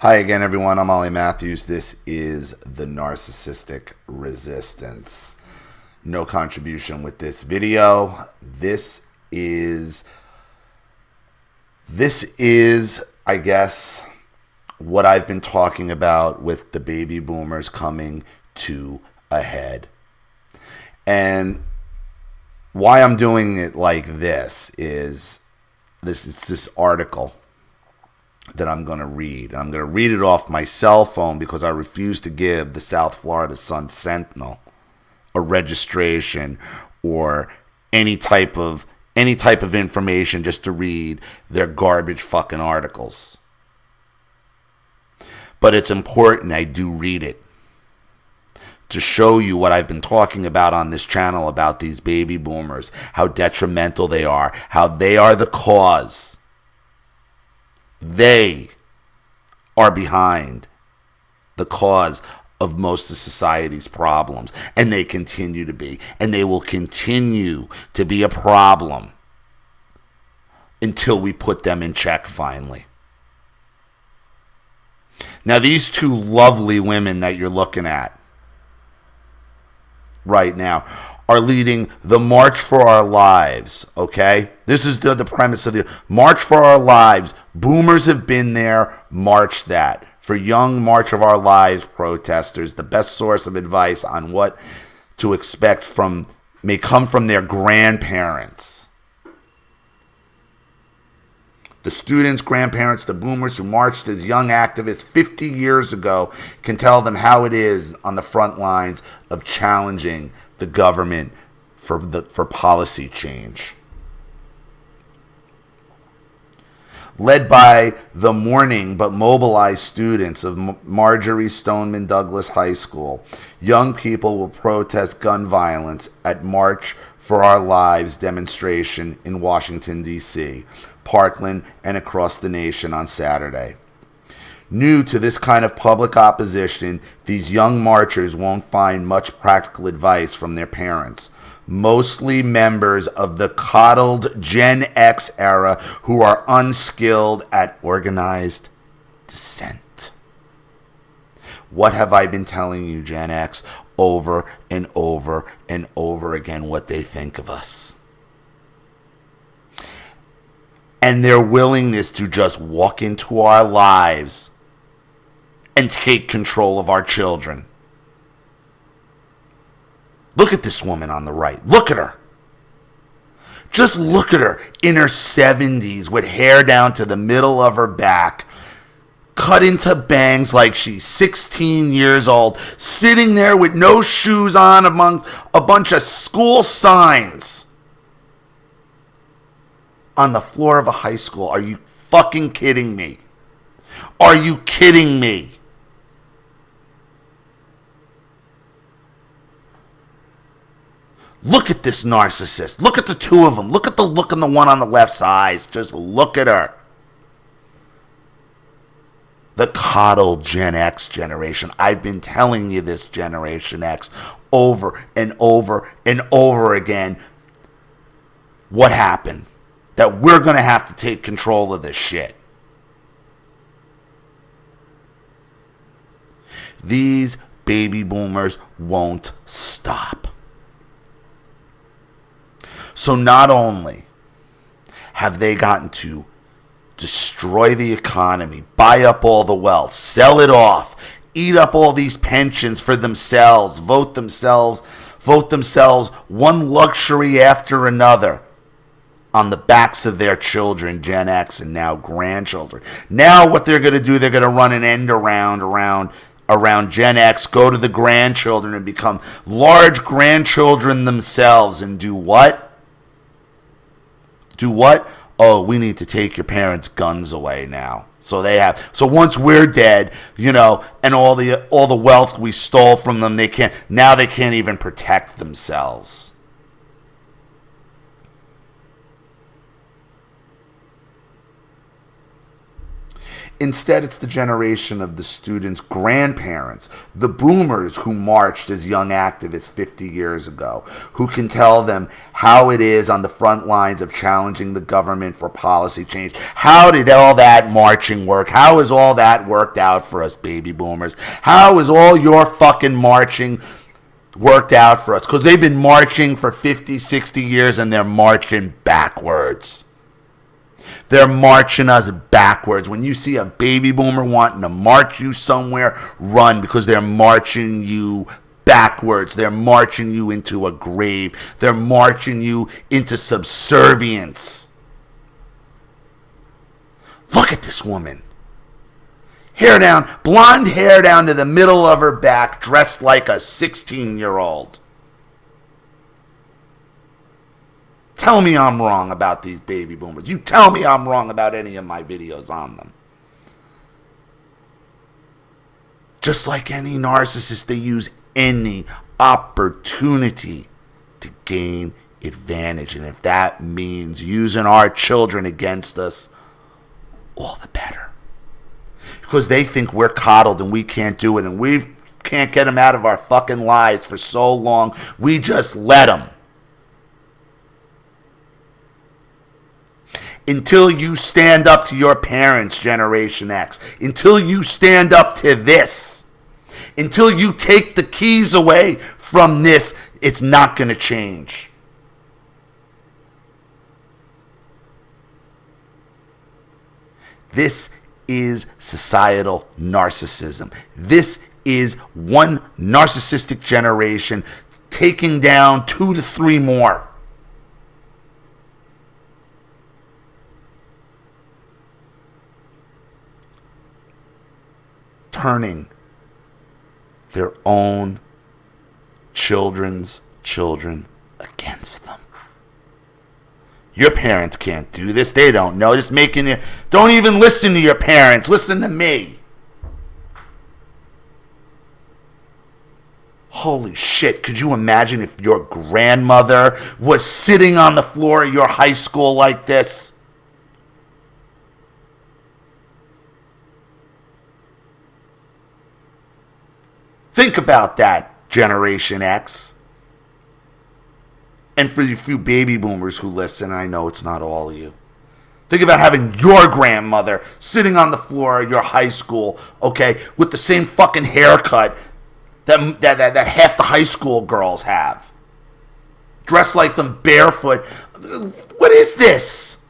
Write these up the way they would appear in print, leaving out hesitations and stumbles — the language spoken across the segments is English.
Hi again, everyone. I'm Ollie Matthews. This is the Narcissistic Resistance. No contribution with this video. This is, I guess, what I've been talking about with the baby boomers coming to a head. And why I'm doing it like this is this article that I'm going to read. I'm going to read it off my cell phone because I refuse to give the South Florida Sun Sentinel a registration or any type of information just to read their garbage fucking articles. But it's important I do read it to show you what I've been talking about on this channel about these baby boomers, how detrimental they are, how they are the cause. They are behind the cause of most of society's problems, and they continue to be, and they will continue to be a problem until we put them in check finally. Now, these two lovely women that you're looking at right now are leading the March for Our Lives, okay? This is the premise of the March for Our Lives. Boomers have been there, march that. For young March of Our Lives protesters, the best source of advice on what to expect may come from their grandparents. The students, grandparents, the boomers who marched as young activists 50 years ago can tell them how it is on the front lines of challenging the government for policy change. Led by the mourning but mobilized students of Marjorie Stoneman Douglas High School, young people will protest gun violence at March for Our Lives demonstration in Washington, D.C., Parkland, and across the nation on Saturday. New to this kind of public opposition, these young marchers won't find much practical advice from their parents, mostly members of the coddled Gen X era who are unskilled at organized dissent. What have I been telling you, Gen X, over and over and over again, what they think of us? And their willingness to just walk into our lives and take control of our children. Look at this woman on the right. Look at her. Just look at her in her 70s with hair down to the middle of her back, cut into bangs like she's 16 years old, sitting there with no shoes on among a bunch of school signs on the floor of a high school. Are you fucking kidding me? Are you kidding me? Look at this narcissist. Look at the two of them. Look at the look in the one on the left's eyes. Just look at her. The coddled Gen X generation. I've been telling you this, Generation X, over and over and over again. What happened? That we're going to have to take control of this shit. These baby boomers won't stop. So not only have they gotten to destroy the economy, buy up all the wealth, sell it off, eat up all these pensions for themselves, vote themselves one luxury after another on the backs of their children, Gen X, and now grandchildren. Now what they're going to do, they're going to run an end around Gen X, go to the grandchildren and become large grandchildren themselves and do what? Do what? Oh, we need to take your parents' guns away now. So once we're dead, and all the wealth we stole from them, they can't even protect themselves. Instead, it's the generation of the students' grandparents, the boomers who marched as young activists 50 years ago, who can tell them how it is on the front lines of challenging the government for policy change. How did all that marching work? How has all that worked out for us, baby boomers? How is all your fucking marching worked out for us? Because they've been marching for 50, 60 years and they're marching backwards. They're marching us backwards. When you see a baby boomer wanting to march you somewhere, run, because they're marching you backwards. They're marching you into a grave. They're marching you into subservience. Look at this woman. Hair down, blonde hair down to the middle of her back, dressed like a 16-year-old. Tell me I'm wrong about these baby boomers. You tell me I'm wrong about any of my videos on them. Just like any narcissist, they use any opportunity to gain advantage. And if that means using our children against us, all the better. Because they think we're coddled and we can't do it. And we can't get them out of our fucking lives for so long. We just let them. Until you stand up to your parents, Generation X. Until you stand up to this. Until you take the keys away from this, it's not going to change. This is societal narcissism. This is one narcissistic generation taking down 2 to 3 more. Turning their own children's children against them. Your parents can't do this. They don't know. Just making you. Don't even listen to your parents. Listen to me. Holy shit. Could you imagine if your grandmother was sitting on the floor of your high school like this? Think about that, Generation X. And for the few baby boomers who listen, I know it's not all of you. Think about having your grandmother sitting on the floor of your high school, okay, with the same fucking haircut that half the high school girls have. Dressed like them barefoot. What is this?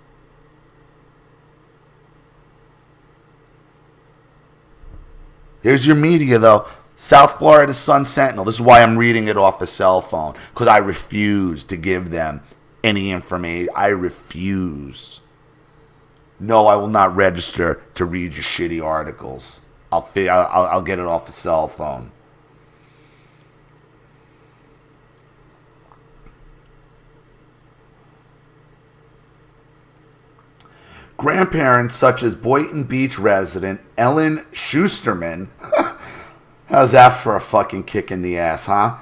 Here's your media, though. South Florida Sun Sentinel. This is why I'm reading it off the cell phone. Because I refuse to give them any information. I refuse. No, I will not register to read your shitty articles. I'll get it off the cell phone. Grandparents such as Boynton Beach resident Ellen Schusterman... How's that for a fucking kick in the ass, huh?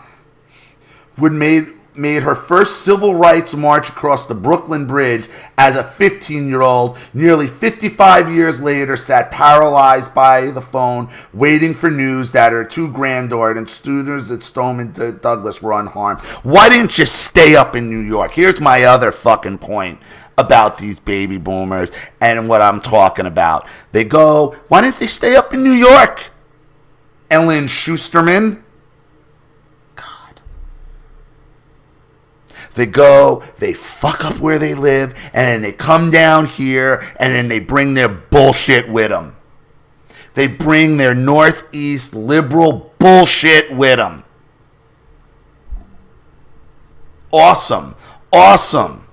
Made her first civil rights march across the Brooklyn Bridge as a 15-year-old. Nearly 55 years later, sat paralyzed by the phone, waiting for news that her 2 granddaughters and students at Stoneman Douglas were unharmed. Why didn't you stay up in New York? Here's my other fucking point about these baby boomers and what I'm talking about. They go, why didn't they stay up in New York? Ellen Schusterman. God. They go, they fuck up where they live, and then they come down here, and then they bring their bullshit with them. They bring their Northeast liberal bullshit with them. Awesome. Awesome.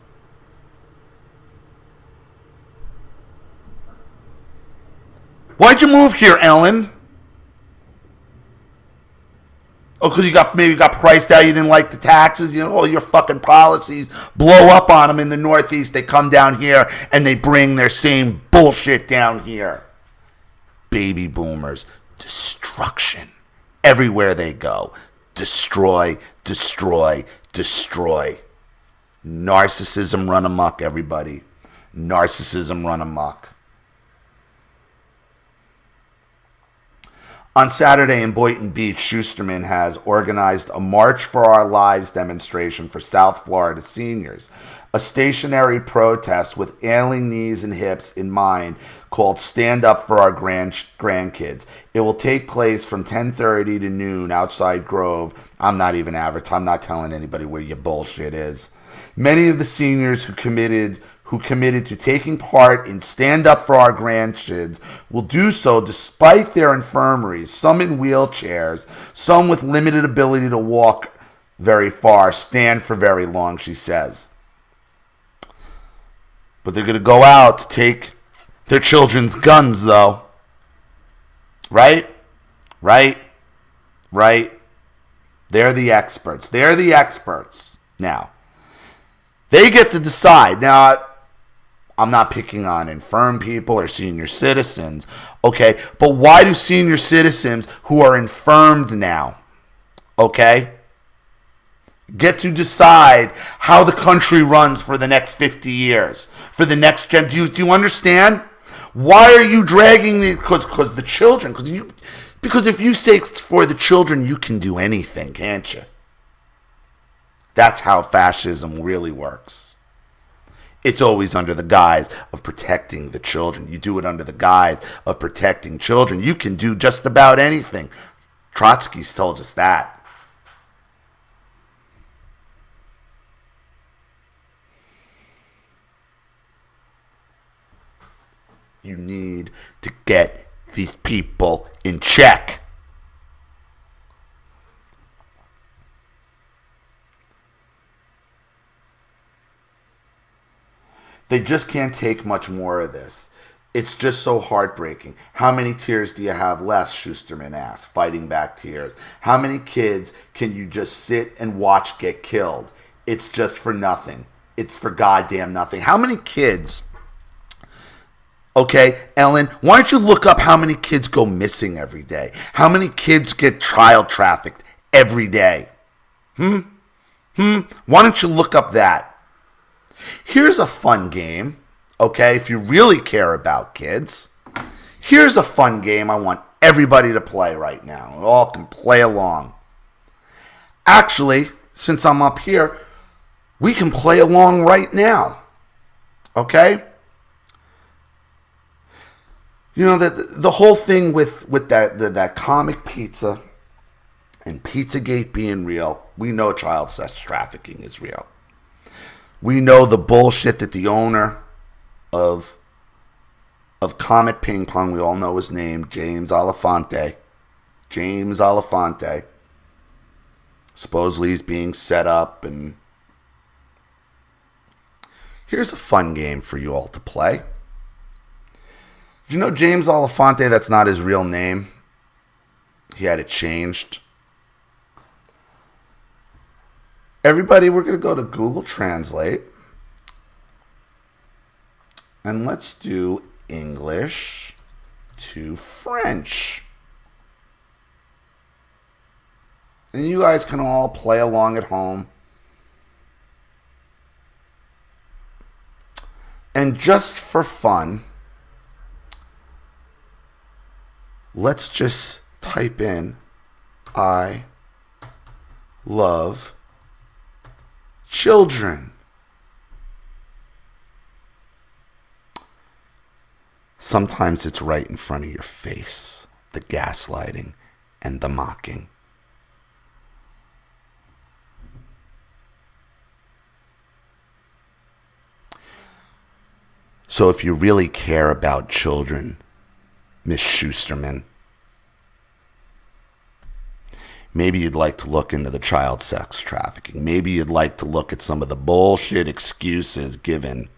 Why'd you move here, Ellen? Oh, because you got priced out, you didn't like the taxes, all your fucking policies blow up on them in the Northeast. They come down here and they bring their same bullshit down here. Baby boomers, destruction. Everywhere they go. Destroy, destroy, destroy. Narcissism run amok, everybody. Narcissism run amok. On Saturday in Boynton Beach, Schusterman has organized a March for Our Lives demonstration for South Florida seniors, a stationary protest with ailing knees and hips in mind called Stand Up for Our Grandkids. It will take place from 10:30 to noon outside Grove. I'm not telling anybody where your bullshit is. Many of the seniors who committed to taking part in Stand Up for Our Grandkids will do so despite their infirmaries, some in wheelchairs, some with limited ability to walk very far, stand for very long, she says. But they're going to go out to take their children's guns, though. Right? They're the experts. Now, they get to decide. Now, I'm not picking on infirm people or senior citizens, okay? But why do senior citizens who are infirmed now, okay, get to decide how the country runs for the next 50 years, for the next gen? Do you understand? Why are you dragging the, because the children, because if you say it's for the children, you can do anything, can't you? That's how fascism really works. It's always under the guise of protecting the children. You do it under the guise of protecting children. You can do just about anything. Trotsky's told us that. You need to get these people in check. They just can't take much more of this. It's just so heartbreaking. How many tears do you have left, Schusterman asked, fighting back tears. How many kids can you just sit and watch get killed? It's just for nothing. It's for goddamn nothing. How many kids? Okay, Ellen, why don't you look up how many kids go missing every day? How many kids get child trafficked every day? Why don't you look up that? Here's a fun game, okay, if you really care about kids. Here's a fun game I want everybody to play right now. We all can play along. Actually, since I'm up here, we can play along right now, okay? You know, the whole thing with that comic pizza and Pizzagate being real, we know child sex trafficking is real. We know the bullshit that the owner of Comet Ping Pong, we all know his name, James Alafante. Supposedly he's being set up. And here's a fun game for you all to play. You know James Alafante, that's not his real name. He had it changed. Everybody, we're going to go to Google Translate. And let's do English to French. And you guys can all play along at home. And just for fun, let's just type in, I love children. Sometimes it's right in front of your face, the gaslighting and the mocking. So if you really care about children, Miss Schusterman, maybe you'd like to look into the child sex trafficking. Maybe you'd like to look at some of the bullshit excuses given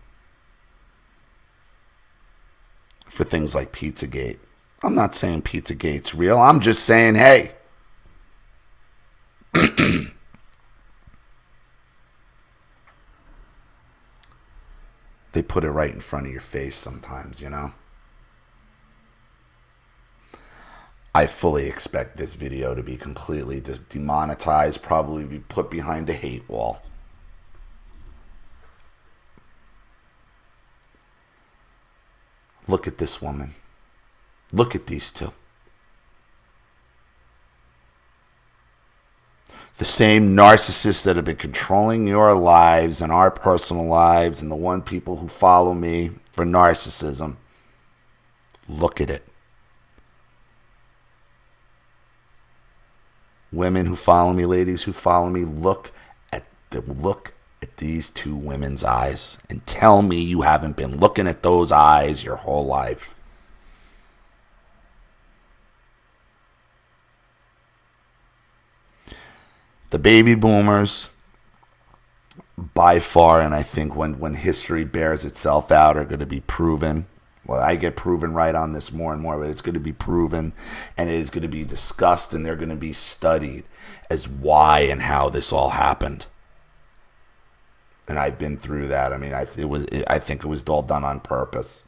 for things like Pizzagate. I'm not saying Pizzagate's real. I'm just saying, hey, they put it right in front of your face sometimes, you know? I fully expect this video to be completely demonetized, probably be put behind a hate wall. Look at this woman. Look at these two. The same narcissists that have been controlling your lives and our personal lives and the one people who follow me for narcissism. Look at it. Women who follow me, ladies who follow me, look at these two women's eyes and tell me you haven't been looking at those eyes your whole life. The baby boomers, by far, and I think when history bears itself out, are going to be proven. Well, I get proven right on this more and more, but it's going to be proven, and it is going to be discussed, and they're going to be studied as why and how this all happened. And I've been through that. I mean, I think it was all done on purpose.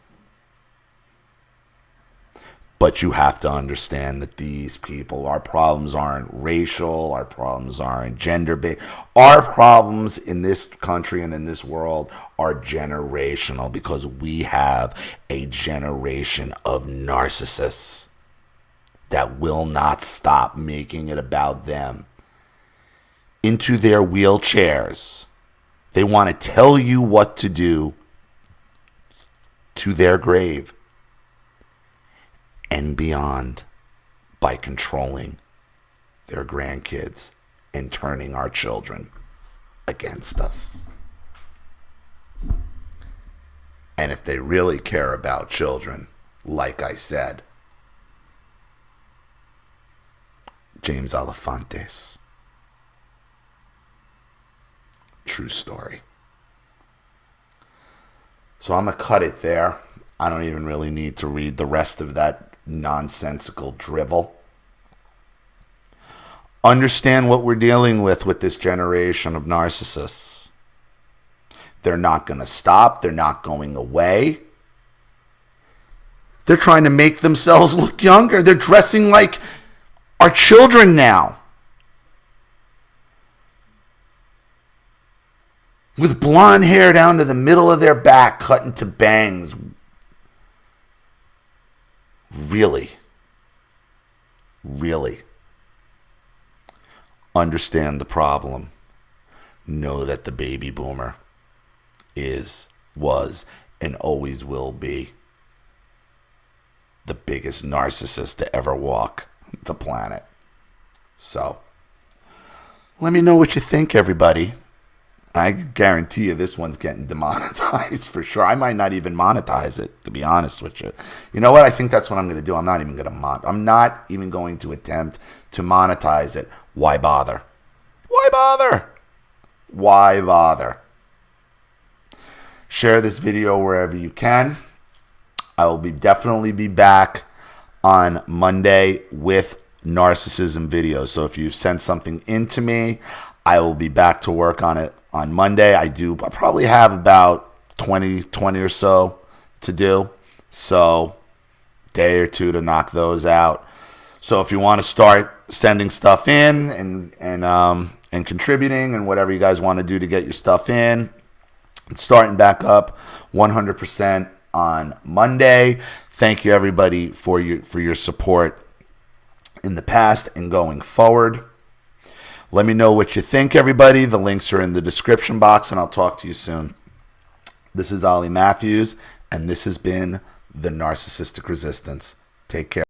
But you have to understand that these people, our problems aren't racial, our problems aren't gender-based. Our problems in this country and in this world are generational because we have a generation of narcissists that will not stop making it about them. Into their wheelchairs. They want to tell you what to do to their grave and beyond by controlling their grandkids and turning our children against us. And if they really care about children, like I said, James Alefantes. True story. So I'm going to cut it there. I don't even really need to read the rest of that nonsensical drivel. Understand what we're dealing with this generation of narcissists. They're not going to stop. They're not going away. They're trying to make themselves look younger. They're dressing like our children now. With blonde hair down to the middle of their back, cut into bangs. Really? Understand the problem. Know that the baby boomer was, and always will be the biggest narcissist to ever walk the planet. So, let me know what you think, everybody. I guarantee you this one's getting demonetized for sure. I might not even monetize it, to be honest with you. You know what? I think that's what I'm going to do. I'm not even going to attempt to monetize it. Why bother? Why bother? Share this video wherever you can. I will definitely be back on Monday with narcissism videos. So if you've sent something into me, I will be back to work on it on Monday. I probably have about 20 or so to do. So day or two to knock those out. So if you want to start sending stuff in and contributing and whatever you guys want to do to get your stuff in, it's starting back up 100% on Monday. Thank you everybody for your support in the past and going forward. Let me know what you think, everybody. The links are in the description box, and I'll talk to you soon. This is Ollie Matthews, and this has been The Narcissistic Resistance. Take care.